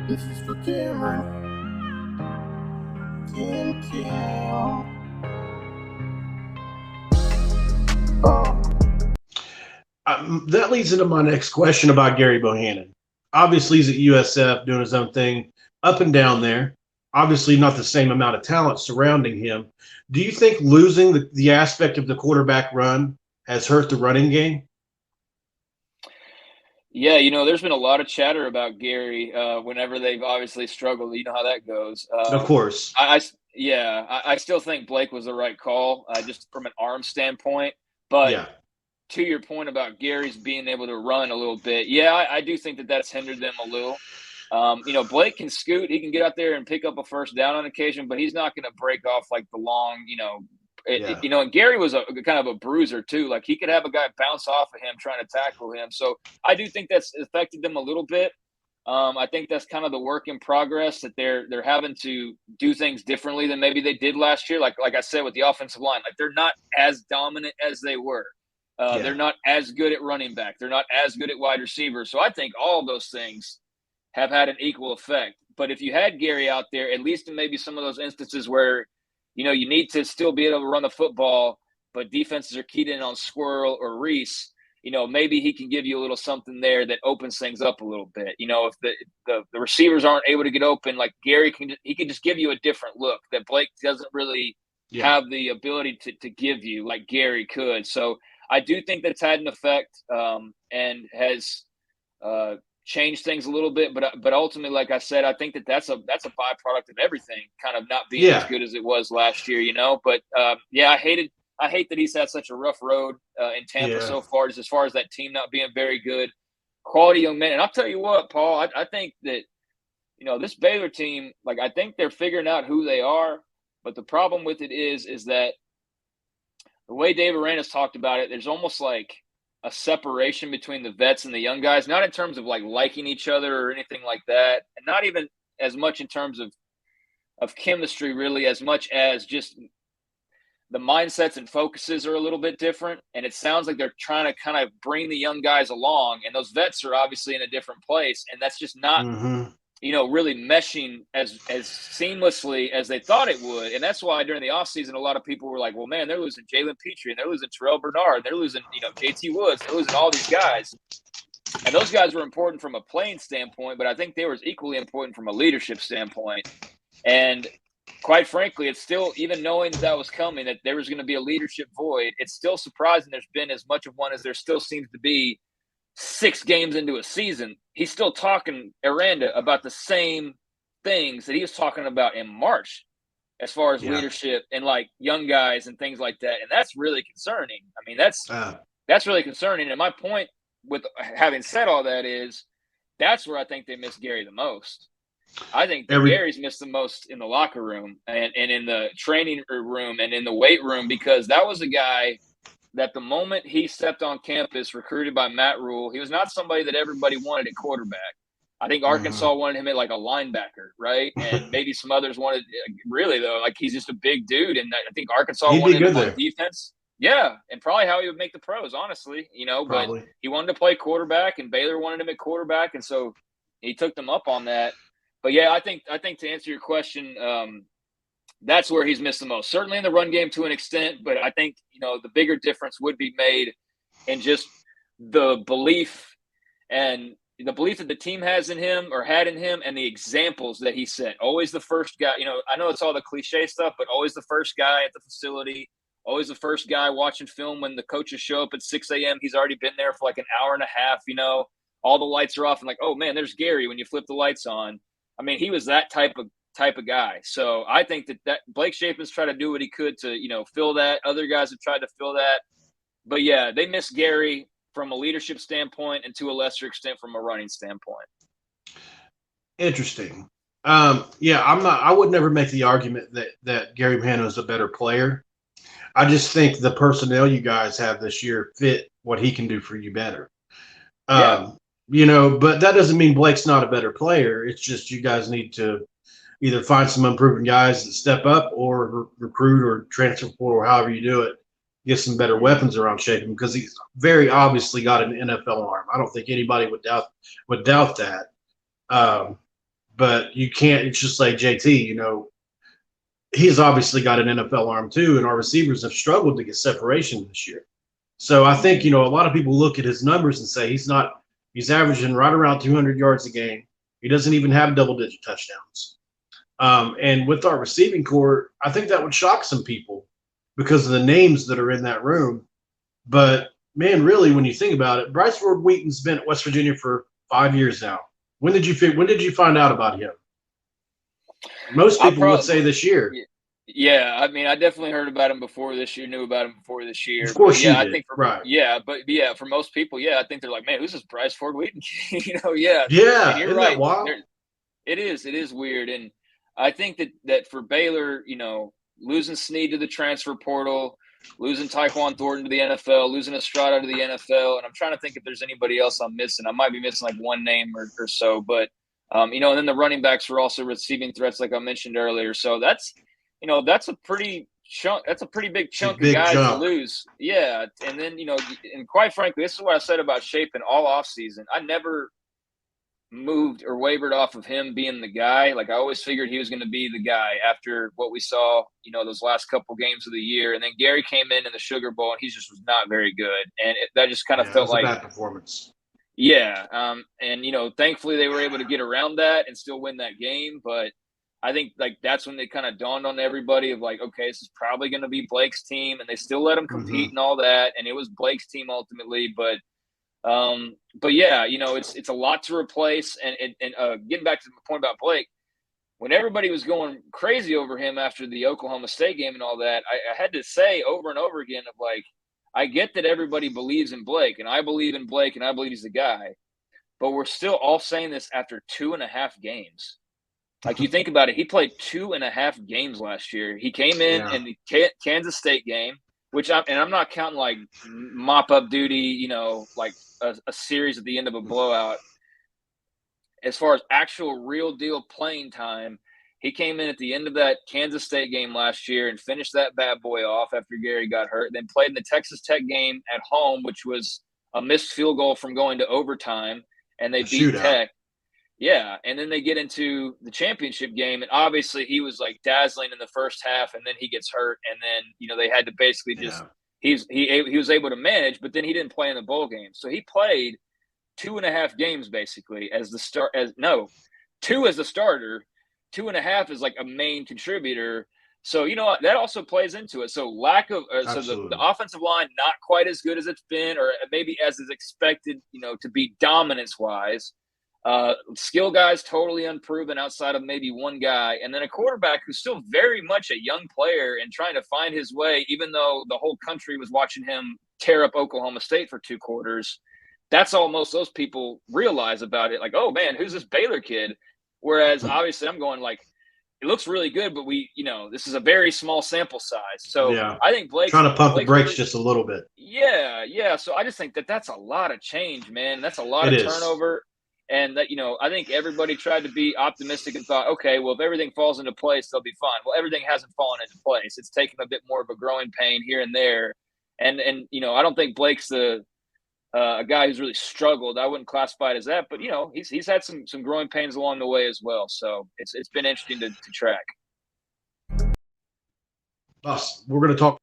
This is for Cameron. Cam. That leads into my next question about Gerry Bohanon. Obviously, he's at USF doing his own thing, up and down there. Obviously, not the same amount of talent surrounding him. Do you think losing the aspect of the quarterback run has hurt the running game? Yeah, there's been a lot of chatter about Gerry whenever they've obviously struggled. You know how that goes. Of course. I still think Blake was the right call, just from an arm standpoint. But Yeah. to your point about Gary's being able to run a little bit, yeah, I do think that that's hindered them a little. Blake can scoot. He can get out there and pick up a first down on occasion, but he's not going to break off like the long, and Gerry was a kind of a bruiser too. Like he could have a guy bounce off of him trying to tackle him. So I do think that's affected them a little bit. I think that's kind of the work in progress, that they're having to do things differently than maybe they did last year. Like I said, with the offensive line, like they're not as dominant as they were. They're not as good at running back. They're not as good at wide receiver. So I think all of those things have had an equal effect. But if you had Gerry out there, at least in maybe some of those instances where, you need to still be able to run the football, but defenses are keyed in on Squirrel or Reese, maybe he can give you a little something there that opens things up a little bit. If the receivers aren't able to get open, like Gerry can just give you a different look that Blake doesn't really have the ability to give you like Gerry could. So I do think that's had an effect and has changed things a little bit, but ultimately, like I said, I think that's a byproduct of everything kind of not being as good as it was last year, But I hate that he's had such a rough road in Tampa so far, just as far as that team not being very good, quality young men. And I'll tell you what, Paul, I think that this Baylor team, like I think they're figuring out who they are, but the problem with it is that the way Dave Aranda's talked about it, there's almost like a separation between the vets and the young guys, not in terms of like liking each other or anything like that, and not even as much in terms of chemistry, really, as much as just the mindsets and focuses are a little bit different. And it sounds like they're trying to kind of bring the young guys along, and those vets are obviously in a different place, and that's just not really meshing as seamlessly as they thought it would. And that's why during the offseason, a lot of people were like, well, man, they're losing Jalen Petrie, and they're losing Terrell Bernard, they're losing, JT Woods, they're losing all these guys. And those guys were important from a playing standpoint, but I think they were equally important from a leadership standpoint. And quite frankly, it's still, even knowing that was coming, that there was going to be a leadership void, it's still surprising there's been as much of one as there still seems to be 6 games into a season. He's still talking, Aranda, about the same things that he was talking about in March as far as leadership and like young guys and things like that. And that's really concerning. I mean, that's really concerning. And my point with having said all that is that's where I think they miss Gerry the most. I think Gary's missed the most in the locker room and in the training room and in the weight room, because that was a guy that the moment he stepped on campus, recruited by Matt Rule, he was not somebody that everybody wanted at quarterback. I think Arkansas wanted him at like a linebacker, right? And maybe some others wanted, really though, like he's just a big dude. And I think Arkansas wanted him on defense. Yeah, and probably how he would make the pros, honestly, But he wanted to play quarterback, and Baylor wanted him at quarterback, and so he took them up on that. But yeah, I think to answer your question, that's where he's missed the most. Certainly in the run game to an extent, but I think, the bigger difference would be made in just the belief that the team has in him or had in him, and the examples that he set. Always the first guy, I know it's all the cliche stuff, but always the first guy at the facility, always the first guy watching film when the coaches show up at 6 a.m. He's already been there for like an hour and a half, all the lights are off and like, oh man, there's Gerry when you flip the lights on. I mean, he was that type of guy. So I think that Blake Shapen's tried to do what he could to, fill that. Other guys have tried to fill that. But yeah, they miss Gerry from a leadership standpoint and to a lesser extent from a running standpoint. Interesting. I would never make the argument that Gerry Bohanon is a better player. I just think the personnel you guys have this year fit what he can do for you better. But that doesn't mean Blake's not a better player. It's just you guys need to either find some unproven guys that step up, or recruit or transfer portal, or however you do it, get some better weapons around Shapen, because he's very obviously got an NFL arm. I don't think anybody would doubt that. but you can't just like JT, he's obviously got an NFL arm too, and our receivers have struggled to get separation this year. So I think, a lot of people look at his numbers and say he's averaging right around 200 yards a game. He doesn't even have double-digit touchdowns. And with our receiving core, I think that would shock some people because of the names that are in that room. But, man, really, when you think about it, Bryce Ford Wheaton's been at West Virginia for 5 years now. When did you find out about him? Most people would say this year. Yeah, I mean, I definitely heard about him before this year, knew about him before this year. Of course, yeah, you did. I think right. For most people, I think they're like, man, who's this Bryce Ford Wheaton? Yeah. Yeah, And you're isn't right. that wild? It is weird, and I think that for Baylor, losing Snead to the transfer portal, losing Tyquan Thornton to the NFL, losing Estrada to the NFL, and I'm trying to think if there's anybody else I'm missing. I might be missing like one name or so, but and then the running backs were also receiving threats, like I mentioned earlier. So that's a pretty chunk. That's a pretty big chunk of guys to lose. Yeah, and then and quite frankly, this is what I said about Shapen all offseason. I never moved or wavered off of him being the guy. Like I always figured he was going to be the guy after what we saw, those last couple games of the year. And then Gerry came in the Sugar Bowl, and he just was not very good. And that just kind of felt like a bad performance. Yeah, and thankfully they were able to get around that and still win that game. But I think like that's when it kind of dawned on everybody of like, okay, this is probably going to be Blake's team, and they still let him compete and all that. And it was Blake's team ultimately, but yeah, it's a lot to replace. And getting back to the point about Blake, when everybody was going crazy over him after the Oklahoma State game and all that, I had to say over and over again of like, I get that everybody believes in Blake, and I believe in Blake, and I believe he's the guy, but we're still all saying this after 2.5 games. Like you think about it, he played 2.5 games last year. He came in the Kansas State game, I'm not counting like mop up duty, like a series at the end of a blowout. As far as actual real deal playing time, he came in at the end of that Kansas State game last year and finished that bad boy off after Gerry got hurt. Then played in the Texas Tech game at home, which was a missed field goal from going to overtime, and they beat Tech. Yeah, and then they get into the championship game, and obviously he was like dazzling in the first half, and then he gets hurt, and then they had to basically just he was able to manage, but then he didn't play in the bowl game, so he played 2.5 games basically as the start. Two as the starter, 2.5 is like a main contributor. So that also plays into it. So lack of so the offensive line not quite as good as it's been, or maybe as is expected, to be dominance wise. Skill guys totally unproven outside of maybe one guy, and then a quarterback who's still very much a young player and trying to find his way, even though the whole country was watching him tear up Oklahoma State for 2 quarters. That's all most of those people realize about it. Like, oh man, who's this Baylor kid? Whereas obviously I'm going like, it looks really good, but this is a very small sample size. So I think Blake's trying to pump the brakes just a little bit. Yeah. So I just think that's a lot of change, man. That's a lot of turnover. And that, I think everybody tried to be optimistic and thought, okay, well, if everything falls into place, they'll be fine. Well, everything hasn't fallen into place. It's taken a bit more of a growing pain here and there. And I don't think Blake's a guy who's really struggled. I wouldn't classify it as that, but he's had some growing pains along the way as well. So it's been interesting to track. We're going to talk